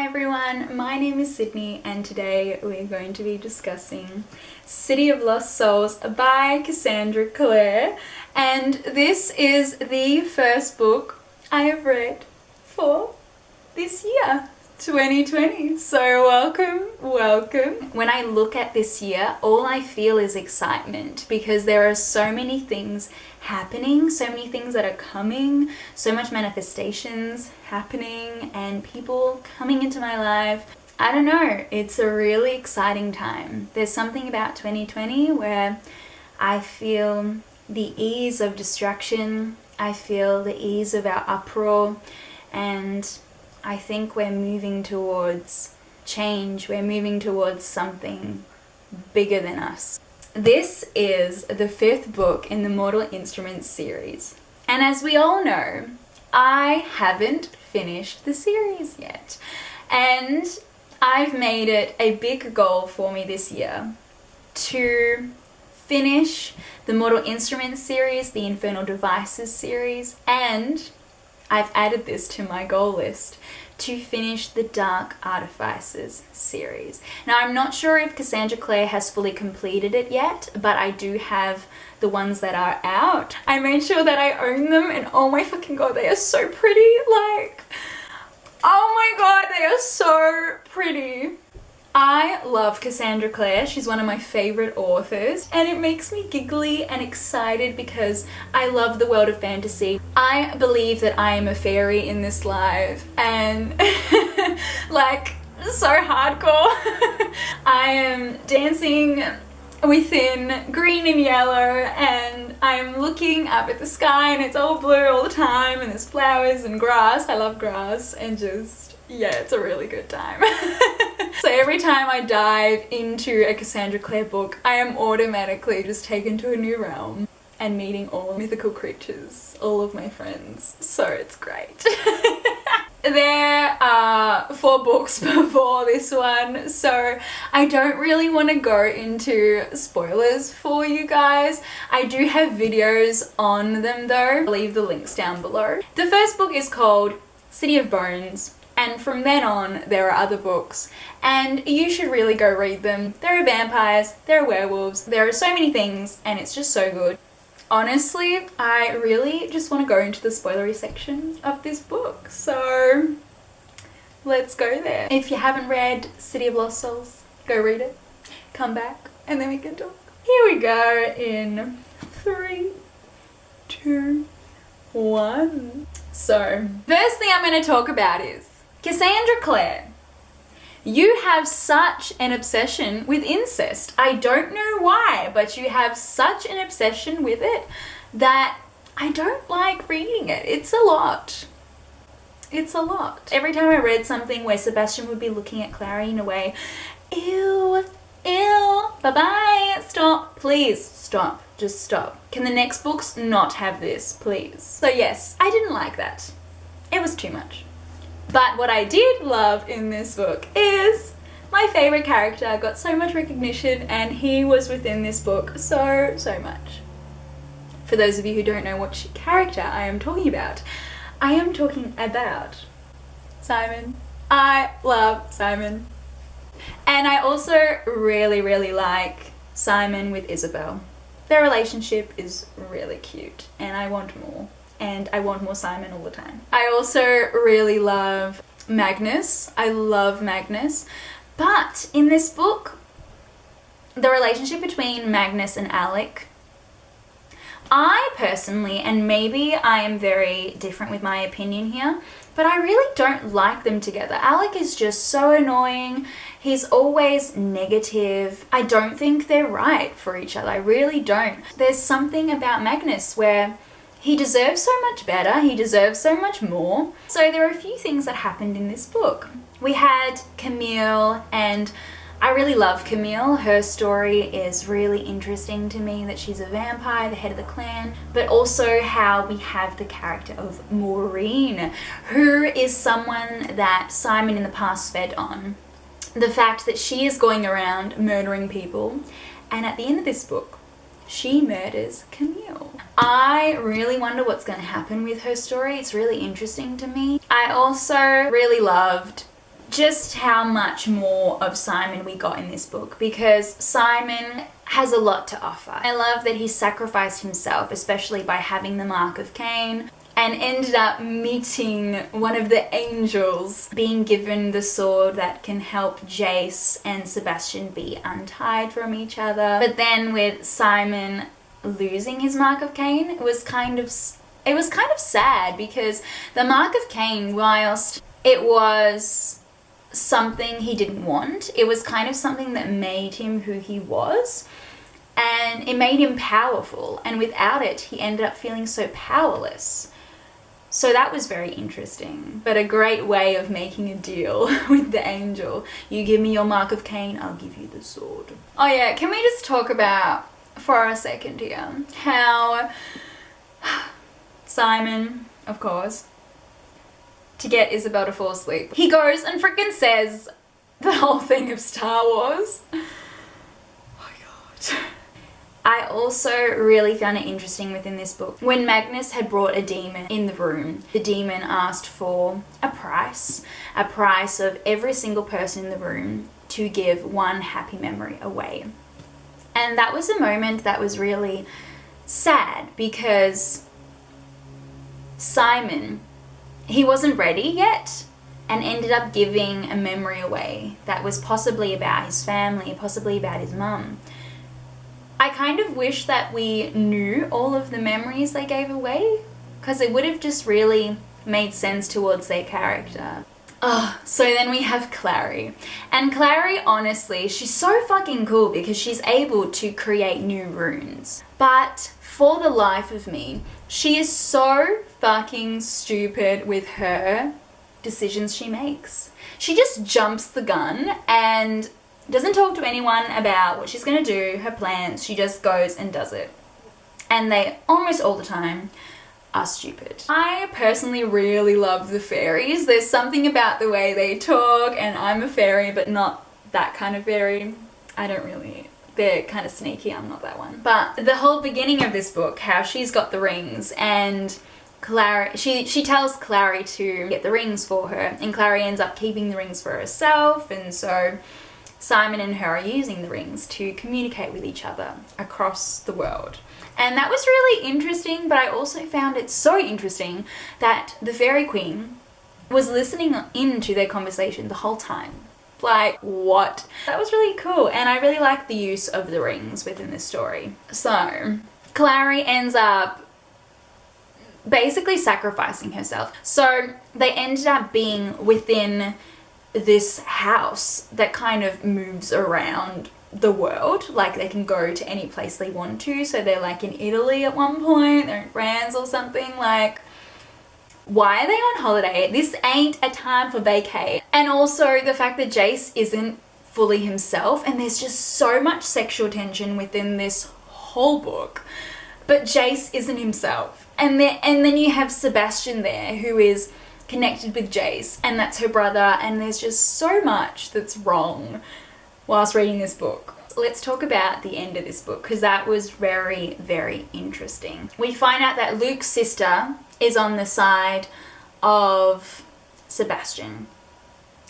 everyone, my name is Sydney and today we're going to be discussing City of Lost Souls by Cassandra Clare, and this is the first book I have read for this year, 2020. So welcome. When I look at this year, all I feel is excitement because there are so many things happening, so many things that are coming, so much manifestations happening and people coming into my life. I don't know, it's a really exciting time. There's something about 2020 where I feel the ease of distraction, I feel the ease of our uproar, and I think we're moving towards change. We're moving towards something bigger than us. This is the fifth book in the Mortal Instruments series. And as we all know, I haven't finished the series yet. And I've made it a big goal for me this year to finish the Mortal Instruments series, the Infernal Devices series, and I've added this to my goal list to finish the Dark Artifices series. Now, I'm not sure if Cassandra Clare has fully completed it yet, but I do have the ones that are out. I made sure that I own them, and oh my fucking god, they are so pretty. Like, oh my god, they are so pretty. I love Cassandra Clare. She's one of my favorite authors, and it makes me giggly and excited because I love the world of fantasy. I believe that I am a fairy in this life, and like, so hardcore. I am dancing within green and yellow, and I'm looking up at the sky and it's all blue all the time, and there's flowers and grass. I love grass, and just, yeah, it's a really good time. So every time I dive into a Cassandra Clare book, I am automatically just taken to a new realm and meeting all mythical creatures, all of my friends. So it's great. There are 4 books before this one, so I don't really want to go into spoilers for you guys. I do have videos on them though. I'll leave the links down below. The first book is called City of Bones, and from then on there are other books, and you should really go read them. There are vampires, there are werewolves, there are so many things, and it's just so good. Honestly, I really just want to go into the spoilery section of this book, so let's go there. If you haven't read City of Lost Souls, go read it, come back, and then we can talk. Here we go in 3, 2, 1. So, first thing I'm going to talk about is Cassandra Clare. You have such an obsession with incest. I don't know why, but you have such an obsession with it that I don't like reading it. It's a lot. It's a lot. Every time I read something where Sebastian would be looking at Clary in a way, ew, bye-bye, stop, please, stop, just stop. Can the next books not have this, please? So yes, I didn't like that. It was too much. But what I did love in this book is my favorite character got so much recognition, and he was within this book so much. For those of you who don't know which character I am talking about Simon. I love Simon. And I also really like Simon with Isabel. Their relationship is really cute, and I want more. And I want more Simon all the time. I also really love Magnus. I love Magnus. But in this book, the relationship between Magnus and Alec, I personally, and maybe I am very different with my opinion here, but I really don't like them together. Alec is just so annoying. He's always negative. I don't think they're right for each other. I really don't. There's something about Magnus where he deserves so much better, he deserves so much more. So there are a few things that happened in this book. We had Camille, and I really love Camille. Her story is really interesting to me, that she's a vampire, the head of the clan, but also how we have the character of Maureen, who is someone that Simon in the past fed on. The fact that she is going around murdering people, and at the end of this book, she murders Camille. I really wonder what's going to happen with her story. It's really interesting to me. I also really loved just how much more of Simon we got in this book, because Simon has a lot to offer. I love that he sacrificed himself, especially by having the mark of Cain, and ended up meeting one of the angels, being given the sword that can help Jace and Sebastian be untied from each other. But then with Simon losing his mark of Cain, it was kind of sad, because the mark of Cain, whilst it was something he didn't want, it was kind of something that made him who he was, and it made him powerful, and without it he ended up feeling so powerless. So that was very interesting, but a great way of making a deal with the angel. You give me your mark of Cain, I'll give you the sword. Oh yeah, can we just talk about for a second here how Simon, of course, to get Isabel to fall asleep, he goes and freaking says the whole thing of Star Wars. Oh my god. I also really found it interesting within this book. When Magnus had brought a demon in the room, the demon asked for a price of every single person in the room to give one happy memory away. And that was a moment that was really sad, because Simon, he wasn't ready yet, and ended up giving a memory away that was possibly about his family, possibly about his mum. I kind of wish that we knew all of the memories they gave away, because it would have just really made sense towards their character. Oh, so then we have Clary. And Clary, honestly, she's so fucking cool because she's able to create new runes. But for the life of me, she is so fucking stupid with her decisions she makes. She just jumps the gun and doesn't talk to anyone about what she's gonna do, her plans. She just goes and does it. And they almost all the time are stupid. I personally really love the fairies. There's something about the way they talk, and I'm a fairy, but not that kind of fairy. They're kind of sneaky, I'm not that one. But the whole beginning of this book, how she's got the rings, and Clary, she tells Clary to get the rings for her, and Clary ends up keeping the rings for herself, and so Simon and her are using the rings to communicate with each other across the world. And that was really interesting, but I also found it so interesting that the Fairy Queen was listening into their conversation the whole time. Like, what? That was really cool, and I really like the use of the rings within this story. So, Clary ends up basically sacrificing herself. So, they ended up being within this house that kind of moves around the world. Like, they can go to any place they want to. So they're like in Italy at one point, they're in France or something. Like, why are they on holiday? This ain't a time for vacay. And also the fact that Jace isn't fully himself, and there's just so much sexual tension within this whole book, but Jace isn't himself. And then you have Sebastian there, who is connected with Jace, and that's her brother, and there's just so much that's wrong whilst reading this book. Let's talk about the end of this book, because that was very, very interesting. We find out that Luke's sister is on the side of Sebastian.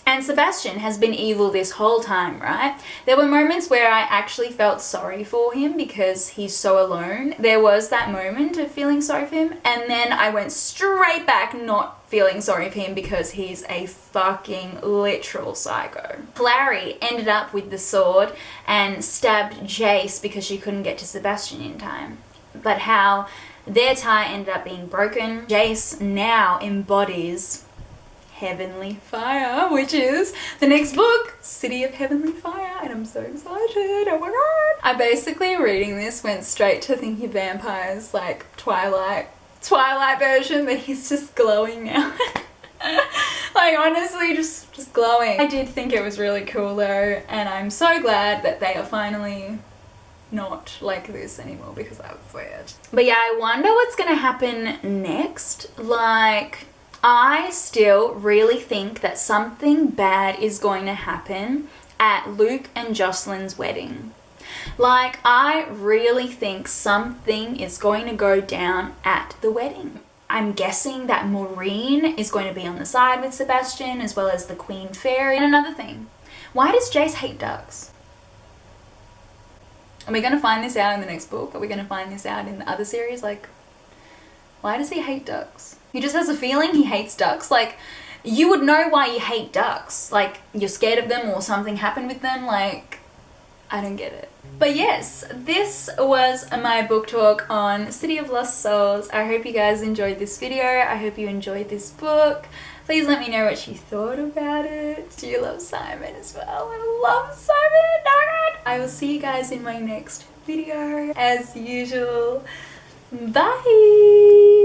And Sebastian has been evil this whole time, right? There were moments where I actually felt sorry for him because he's so alone. There was that moment of feeling sorry for him, and then I went straight back not feeling sorry for him because he's a fucking literal psycho. Clary ended up with the sword and stabbed Jace because she couldn't get to Sebastian in time. But how their tie ended up being broken. Jace now embodies Heavenly Fire, which is the next book, City of Heavenly Fire, and I'm so excited. Oh my god. I basically, reading this, went straight to thinking of vampires, like Twilight version, but he's just glowing now. Like, honestly, just glowing. I did think it was really cool though, and I'm so glad that they are finally not like this anymore, because that was weird. But yeah, I wonder what's gonna happen next. Like, I still really think that something bad is going to happen at Luke and Jocelyn's wedding. Like, I really think something is going to go down at the wedding. I'm guessing that Maureen is going to be on the side with Sebastian, as well as the Queen Fairy. And another thing, why does Jace hate ducks? Are we going to find this out in the next book? Are we going to find this out in the other series? Like, why does he hate ducks? He just has a feeling he hates ducks. Like, you would know why you hate ducks. Like, you're scared of them or something happened with them. Like, I don't get it. But yes, this was my book talk on City of Lost Souls. I hope you guys enjoyed this video. I hope you enjoyed this book. Please let me know what you thought about it. Do you love Simon as well? I love Simon. Oh God. I will see you guys in my next video as usual. Bye.